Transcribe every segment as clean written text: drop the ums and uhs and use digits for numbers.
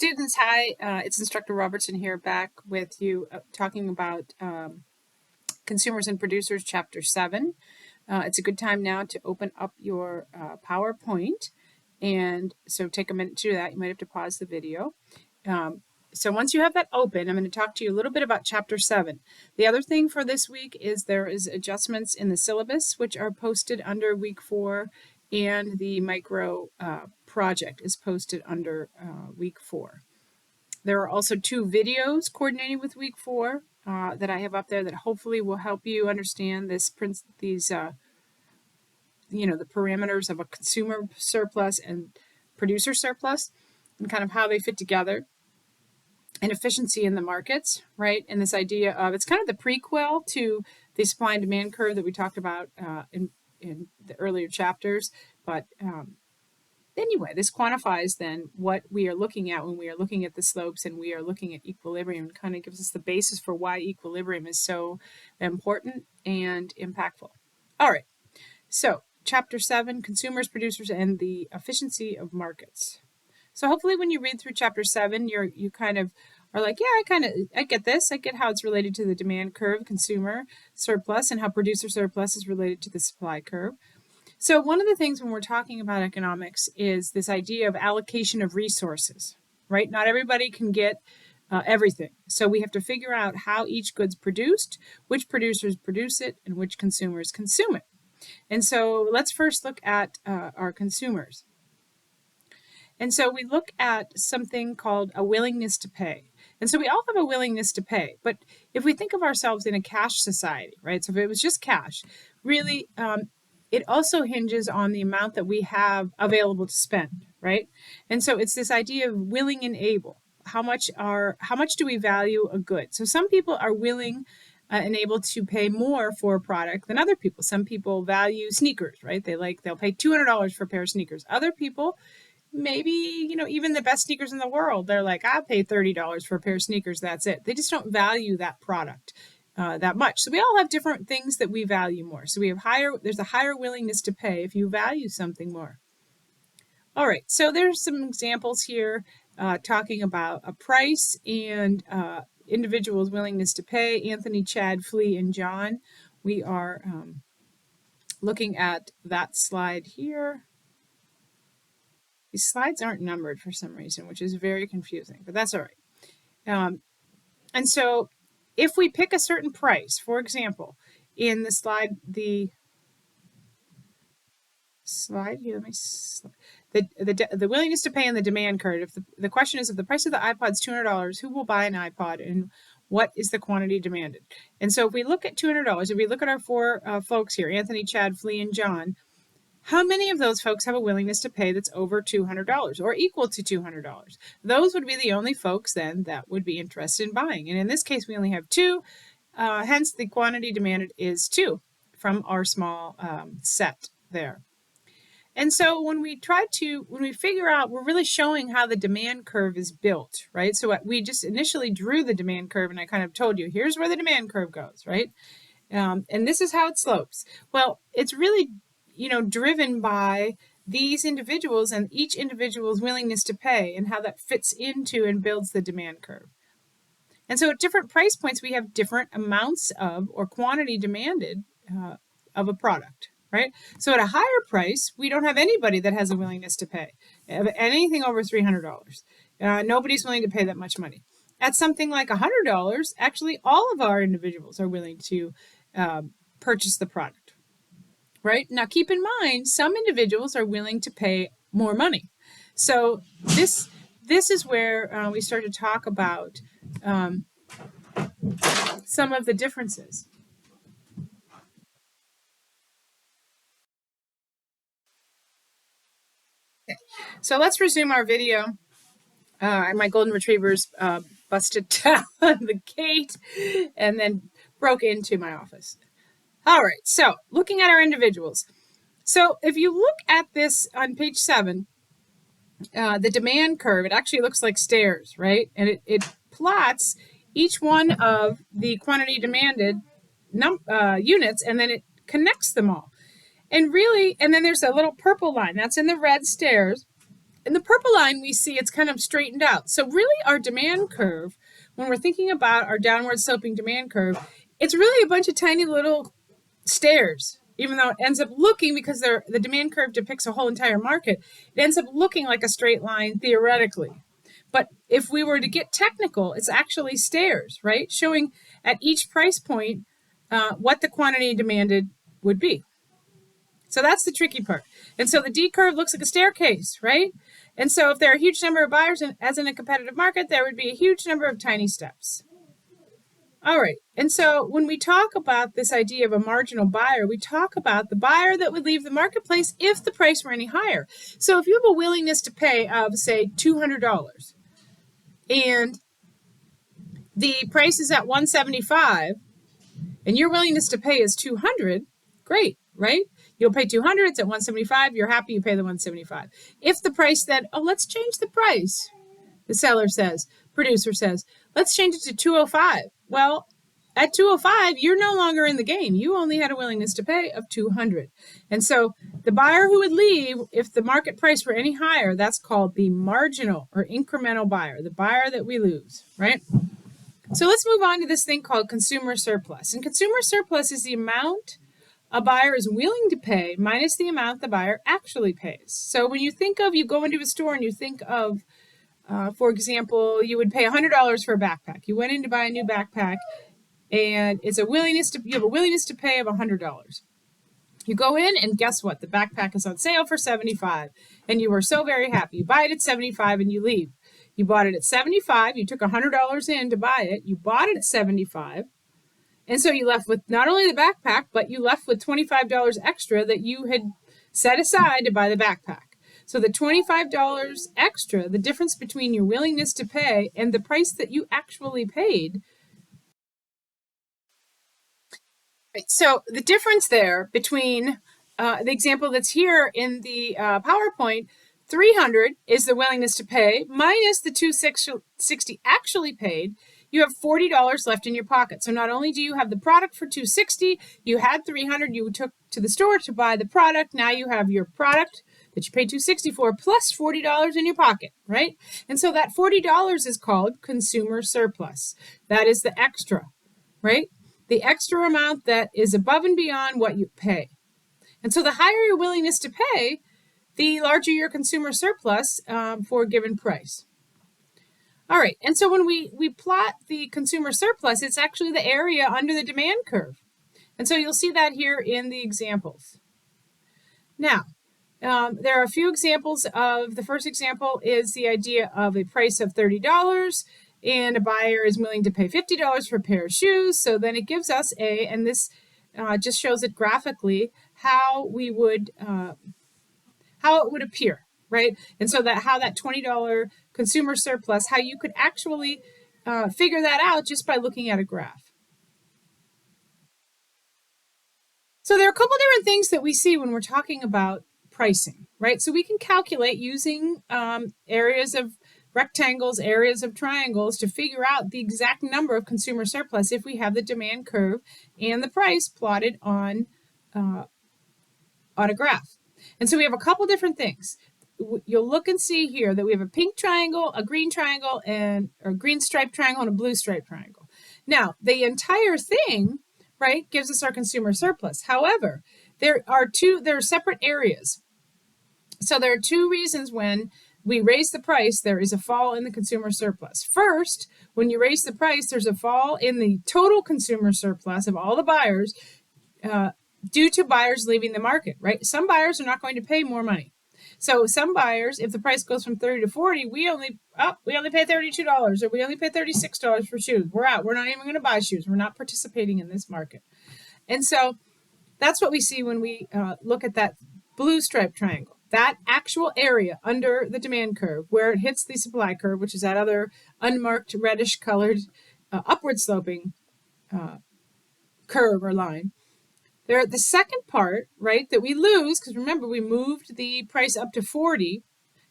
Students, hi, it's Instructor Robertson here back with you talking about Consumers and Producers, Chapter 7. It's a good time now to open up your PowerPoint, and so take a minute to do that. You might have to pause the video. So once you have that open, I'm going to talk to you a little bit about Chapter 7. The other thing for this week is there is adjustments in the syllabus, which are posted under Week 4, and the micro project is posted under Week 4. There are also 2 videos coordinating with Week 4 that I have up there that hopefully will help you understand the parameters of a consumer surplus and producer surplus and kind of how they fit together, and efficiency in the markets, right? And this idea of, it's kind of the prequel to the supply and demand curve that we talked about in the earlier chapters. But anyway, this quantifies then what we are looking at when we are looking at the slopes and we are looking at equilibrium, and kind of gives us the basis for why equilibrium is so important and impactful. All right, so Chapter 7, Consumers, Producers, and the Efficiency of Markets. So hopefully when you read through Chapter 7, you kind of are like, yeah, I get this. I get how it's related to the demand curve, consumer surplus, and how producer surplus is related to the supply curve. So one of the things when we're talking about economics is this idea of allocation of resources, right? Not everybody can get everything. So we have to figure out how each good's produced, which producers produce it, and which consumers consume it. And so let's first look at our consumers. And so we look at something called a willingness to pay. And so we all have a willingness to pay. But if we think of ourselves in a cash society, right? So if it was just cash, really, it also hinges on the amount that we have available to spend, right? And so it's this idea of willing and able. How much do we value a good? So some people are willing and able to pay more for a product than other people. Some people value sneakers, right? They'll pay $200 for a pair of sneakers. Other people, maybe, even the best sneakers in the world, they're like, I'll pay $30 for a pair of sneakers, that's it. They just don't value that product that much. So we all have different things that we value more. So there's a higher willingness to pay if you value something more. All right, so there's some examples here talking about a price and individuals' willingness to pay. Anthony, Chad, Flea, and John. We are looking at that slide here. These slides aren't numbered for some reason, which is very confusing, but that's all right. And so if we pick a certain price, for example, in the slide, the willingness to pay and the demand curve. If the question is, if the price of the iPod is $200, who will buy an iPod, and what is the quantity demanded? And so if we look at $200, if we look at our 4 folks here, Anthony, Chad, Flea, and John, how many of those folks have a willingness to pay that's over $200 or equal to $200? Those would be the only folks then that would be interested in buying. And in this case, we only have 2, hence the quantity demanded is 2 from our small set there. And so when we figure out, we're really showing how the demand curve is built, right? So we just initially drew the demand curve, and I kind of told you, here's where the demand curve goes, right? And this is how it slopes. Well, it's really, driven by these individuals and each individual's willingness to pay and how that fits into and builds the demand curve. And so at different price points, we have different amounts of or quantity demanded of a product. Right? So at a higher price, we don't have anybody that has a willingness to pay. Anything over $300. Nobody's willing to pay that much money. At something like $100, actually all of our individuals are willing to purchase the product. Right? Now keep in mind, some individuals are willing to pay more money. So this is where we start to talk about some of the differences. So let's resume our video. My golden retrievers busted down the gate and then broke into my office. All right, so looking at our individuals. So if you look at this on page 7, the demand curve, it actually looks like stairs, right? And it plots each one of the quantity demanded units, and then it connects them all. And then there's a little purple line, that's in the red stairs. In the purple line, we see it's kind of straightened out. So really our demand curve, when we're thinking about our downward sloping demand curve, it's really a bunch of tiny little stairs, even though it ends up looking, because the demand curve depicts a whole entire market, it ends up looking like a straight line theoretically. But if we were to get technical, it's actually stairs, right? Showing at each price point what the quantity demanded would be. So that's the tricky part. And so the D curve looks like a staircase, right? And so if there are a huge number of buyers, as in a competitive market, there would be a huge number of tiny steps. All right. And so when we talk about this idea of a marginal buyer, we talk about the buyer that would leave the marketplace if the price were any higher. So if you have a willingness to pay of, say, $200 and the price is at $175 and your willingness to pay is $200, great, right? You'll pay $200, it's at $175, you're happy, you pay the $175. If the price then, let's change the price, the seller says, producer says, let's change it to $205. Well, at $205, you're no longer in the game. You only had a willingness to pay of $200. And so the buyer who would leave, if the market price were any higher, that's called the marginal or incremental buyer, the buyer that we lose, right? So let's move on to this thing called consumer surplus. And consumer surplus is the amount a buyer is willing to pay minus the amount the buyer actually pays. So when you think of, you go into a store and you think of, for example, you would pay $100 for a backpack. You went in to buy a new backpack, and you have a willingness to pay of $100. You go in, and guess what? The backpack is on sale for $75, and you were so very happy. You buy it at $75, and you leave. You bought it at $75. You took $100 in to buy it. You bought it at $75. And so you left with not only the backpack, but you left with $25 extra that you had set aside to buy the backpack. So the $25 extra, the difference between your willingness to pay and the price that you actually paid. Right. So the difference there between the example that's here in the PowerPoint, $300 is the willingness to pay minus the $260 actually paid. You have $40 left in your pocket. So not only do you have the product for $260, you had $300 you took to the store to buy the product. Now you have your product that you paid $260 for plus $40 in your pocket, right? And so that $40 is called consumer surplus. That is the extra, right? The extra amount that is above and beyond what you pay. And so the higher your willingness to pay, the larger your consumer surplus for a given price. All right, and so when we plot the consumer surplus, it's actually the area under the demand curve. And so you'll see that here in the examples. Now, there are a few examples of, the first example is the idea of a price of $30 and a buyer is willing to pay $50 for a pair of shoes. So then it gives us and this just shows it graphically how it would appear, right? And so how that $20 consumer surplus, how you could actually figure that out just by looking at a graph. So there are a couple different things that we see when we're talking about pricing, right? So we can calculate using areas of rectangles, areas of triangles to figure out the exact number of consumer surplus if we have the demand curve and the price plotted on a graph. And so we have a couple different things. You'll look and see here that we have a pink triangle, a green triangle, and a green striped triangle, and a blue striped triangle. Now, the entire thing, right, gives us our consumer surplus. However, there are separate areas. So there are two reasons when we raise the price, there is a fall in the consumer surplus. First, when you raise the price, there's a fall in the total consumer surplus of all the buyers due to buyers leaving the market, right? Some buyers are not going to pay more money. So some buyers, if the price goes from 30 to 40, we only pay $32 or we only pay $36 for shoes. We're out. We're not even going to buy shoes. We're not participating in this market. And so that's what we see when we look at that blue striped triangle. That actual area under the demand curve where it hits the supply curve, which is that other unmarked reddish colored upward sloping curve or line. There, the second part, right, that we lose, because remember we moved the price up to 40,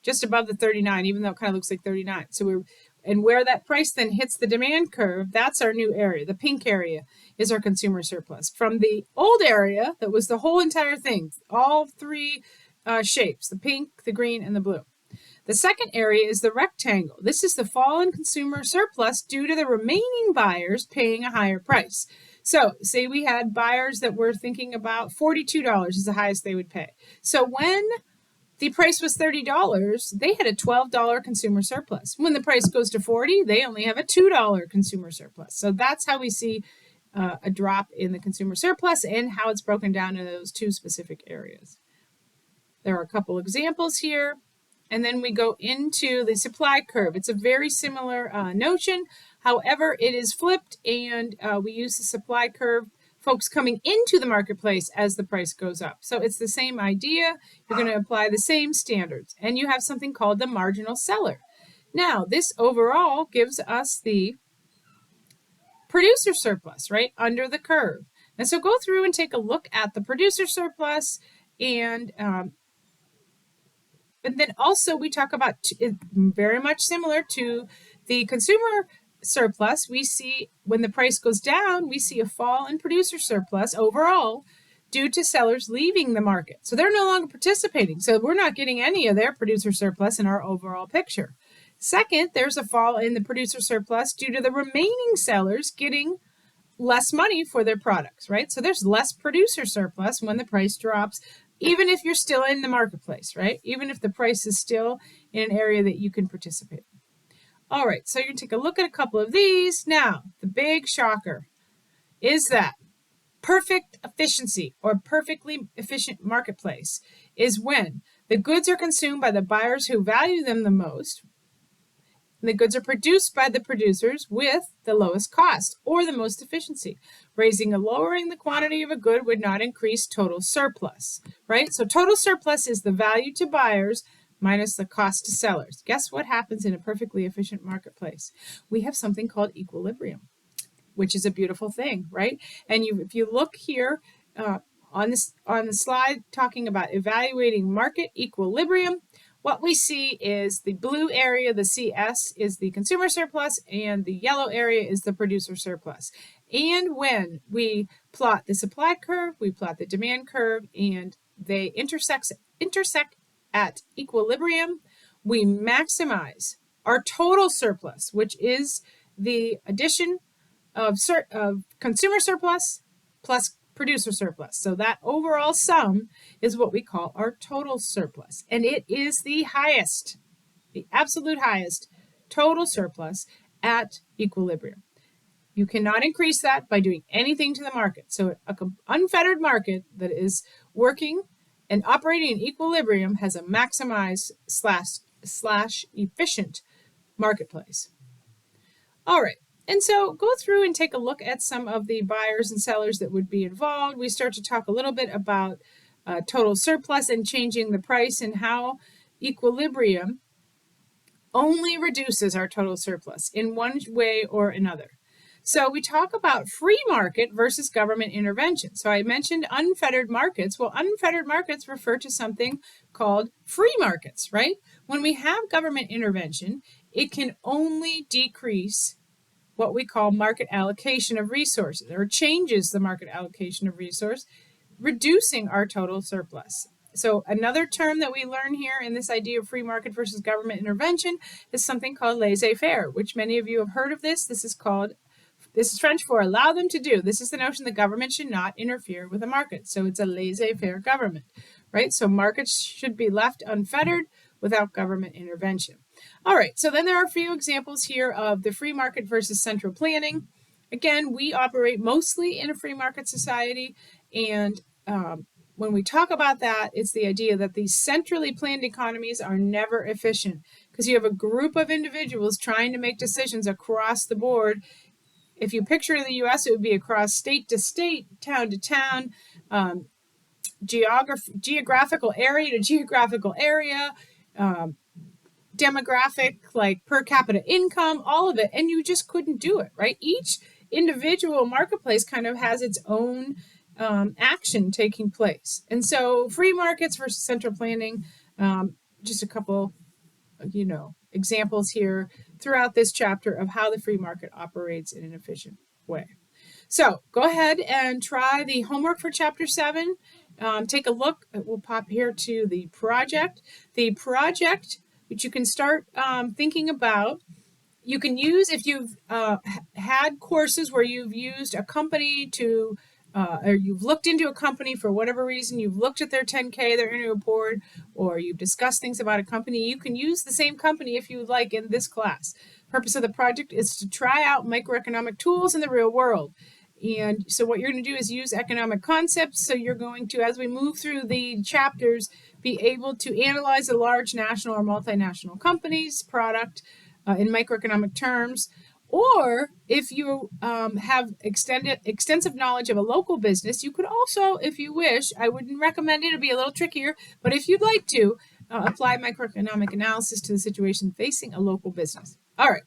just above the 39, even though it kind of looks like 39. So where that price then hits the demand curve, that's our new area. The pink area is our consumer surplus. From the old area, that was the whole entire thing, all three shapes, the pink, the green, and the blue. The second area is the rectangle. This is the fall in consumer surplus due to the remaining buyers paying a higher price. So say we had buyers that were thinking about $42 is the highest they would pay. So when the price was $30, they had a $12 consumer surplus. When the price goes to $40, they only have a $2 consumer surplus. So that's how we see a drop in the consumer surplus and how it's broken down into those two specific areas. There are a couple examples here. And then we go into the supply curve. It's a very similar notion. However, it is flipped, and we use the supply curve, folks coming into the marketplace as the price goes up. So it's the same idea. You're going to apply the same standards. And you have something called the marginal seller. Now, this overall gives us the producer surplus, right, under the curve. And so go through and take a look at the producer surplus, and then also we talk about very much similar to the consumer surplus. We see when the price goes down, we see a fall in producer surplus overall due to sellers leaving the market. So they're no longer participating. So we're not getting any of their producer surplus in our overall picture. Second, there's a fall in the producer surplus due to the remaining sellers getting less money for their products, right? So there's less producer surplus when the price drops, even if you're still in the marketplace, right? Even if the price is still in an area that you can participate in. All right, so you're going to take a look at a couple of these. Now, the big shocker is that perfect efficiency or perfectly efficient marketplace is when the goods are consumed by the buyers who value them the most. The goods are produced by the producers with the lowest cost or the most efficiency. Raising or lowering the quantity of a good would not increase total surplus, right? So total surplus is the value to buyers minus the cost to sellers. Guess what happens in a perfectly efficient marketplace? We have something called equilibrium, which is a beautiful thing, right? And if you look here on the slide talking about evaluating market equilibrium, what we see is the blue area, the CS, is the consumer surplus, and the yellow area is the producer surplus. And when we plot the supply curve, we plot the demand curve, and they intersect at equilibrium, we maximize our total surplus, which is the addition of consumer surplus plus producer surplus. So that overall sum is what we call our total surplus. And it is the highest, the absolute highest total surplus at equilibrium. You cannot increase that by doing anything to the market. So an unfettered market that is working and operating in equilibrium has a maximized slash efficient marketplace. All right. And so go through and take a look at some of the buyers and sellers that would be involved. We start to talk a little bit about total surplus and changing the price and how equilibrium only reduces our total surplus in one way or another. So we talk about free market versus government intervention. So I mentioned unfettered markets. Well, unfettered markets refer to something called free markets, right? When we have government intervention, it can only decrease what we call market allocation of resources, or changes the market allocation of resource, reducing our total surplus. So another term that we learn here in this idea of free market versus government intervention is something called laissez-faire, which many of you have heard of this. This is French for allow them to do. This is the notion the government should not interfere with the market. So it's a laissez-faire government, right? So markets should be left unfettered without government intervention. All right, so then there are a few examples here of the free market versus central planning. Again, we operate mostly in a free market society, and when we talk about that, it's the idea that these centrally planned economies are never efficient because you have a group of individuals trying to make decisions across the board. If you picture in the U.S., it would be across state to state, town to town, geographical area to geographical area, demographic, like per capita income, all of it, and you just couldn't do it, right? Each individual marketplace kind of has its own action taking place. And so free markets versus central planning, just a couple, examples here throughout this chapter of how the free market operates in an efficient way. So go ahead and try the homework for chapter 7. Take a look. We'll pop here to the project. The project which you can start thinking about. You can use, if you've had courses where you've used a company to, or you've looked into a company for whatever reason, you've looked at their 10K, their annual report, or you've discussed things about a company, you can use the same company if you would like in this class. Purpose of the project is to try out microeconomic tools in the real world. And so what you're going to do is use economic concepts. So you're going to, as we move through the chapters, be able to analyze a large national or multinational company's product in microeconomic terms. Or if you have extensive knowledge of a local business, you could also, if you wish, I wouldn't recommend it, it'd be a little trickier, but if you'd like to, apply microeconomic analysis to the situation facing a local business. All right.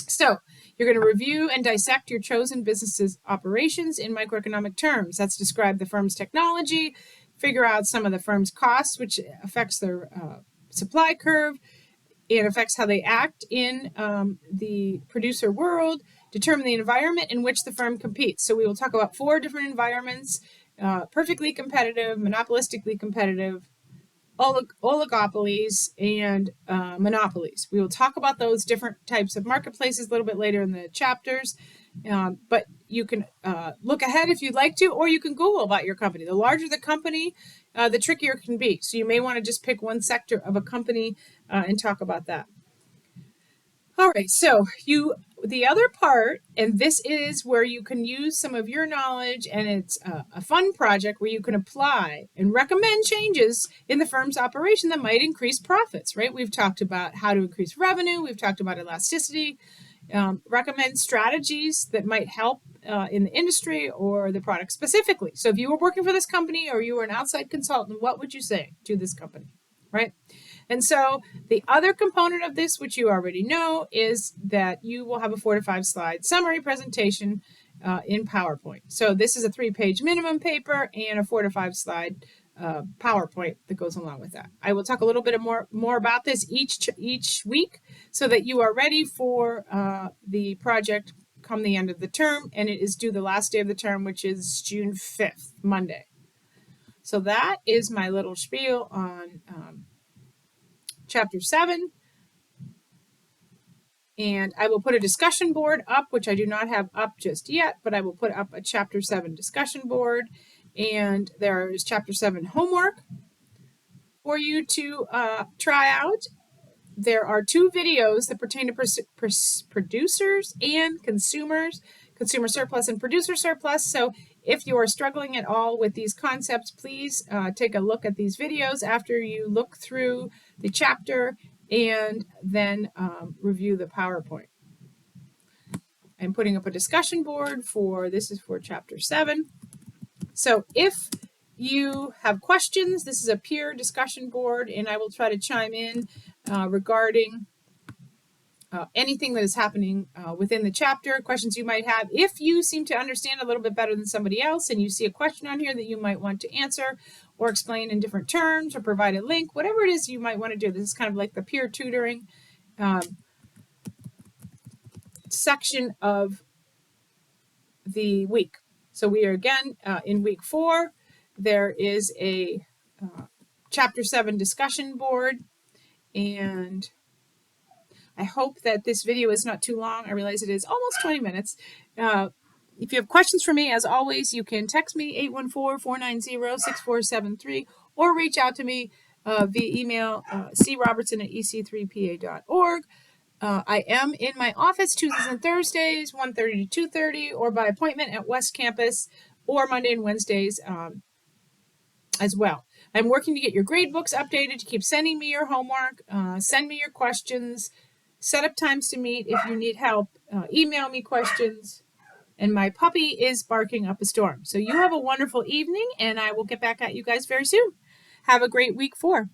So you're going to review and dissect your chosen business's operations in microeconomic terms. That's describe the firm's technology, figure out some of the firm's costs, which affects their supply curve. It affects how they act in the producer world, determine the environment in which the firm competes. So we will talk about 4 different environments: perfectly competitive, monopolistically competitive, oligopolies, and monopolies. We will talk about those different types of marketplaces a little bit later in the chapters, but you can look ahead if you'd like to, or you can Google about your company. The larger the company, the trickier it can be. So you may want to just pick one sector of a company and talk about that. All right, so the other part, and this is where you can use some of your knowledge, and it's a fun project where you can apply and recommend changes in the firm's operation that might increase profits, right? We've talked about how to increase revenue. We've talked about elasticity. Recommend strategies that might help in the industry or the product specifically. So if you were working for this company or you were an outside consultant, what would you say to this company, right? And so the other component of this, which you already know, is that you will have a 4 to 5 slide summary presentation in PowerPoint. So this is a 3-page minimum paper and a 4 to 5 slide PowerPoint that goes along with that. I will talk a little bit more about this each week so that you are ready for the project come the end of the term, and it is due the last day of the term, which is June 5th, Monday. So that is my little spiel on Chapter 7, and I will put a discussion board up, which I do not have up just yet, but I will put up a Chapter 7 discussion board, and there is Chapter 7 homework for you to try out. There are 2 videos that pertain to producers and consumers, consumer surplus and producer surplus. So if you are struggling at all with these concepts, please take a look at these videos after you look through the chapter and then review the PowerPoint. I'm putting up a discussion board this is for Chapter 7. So if you have questions, this is a peer discussion board, and I will try to chime in regarding anything that is happening within the chapter, questions you might have. If you seem to understand a little bit better than somebody else and you see a question on here that you might want to answer or explain in different terms or provide a link, whatever it is you might want to do, this is kind of like the peer tutoring section of the week. So we are again in week 4. There is a Chapter 7 discussion board, and I hope that this video is not too long. I realize it is almost 20 minutes. If you have questions for me, as always, you can text me 814-490-6473 or reach out to me via email crobertson@ec3pa.org. I am in my office Tuesdays and Thursdays, 1:30 to 2:30, or by appointment at West Campus, or Monday and Wednesdays as well. I'm working to get your grade books updated, to keep sending me your homework, send me your questions, set up times to meet if you need help, email me questions, and my puppy is barking up a storm. So you have a wonderful evening, and I will get back at you guys very soon. Have a great week 4.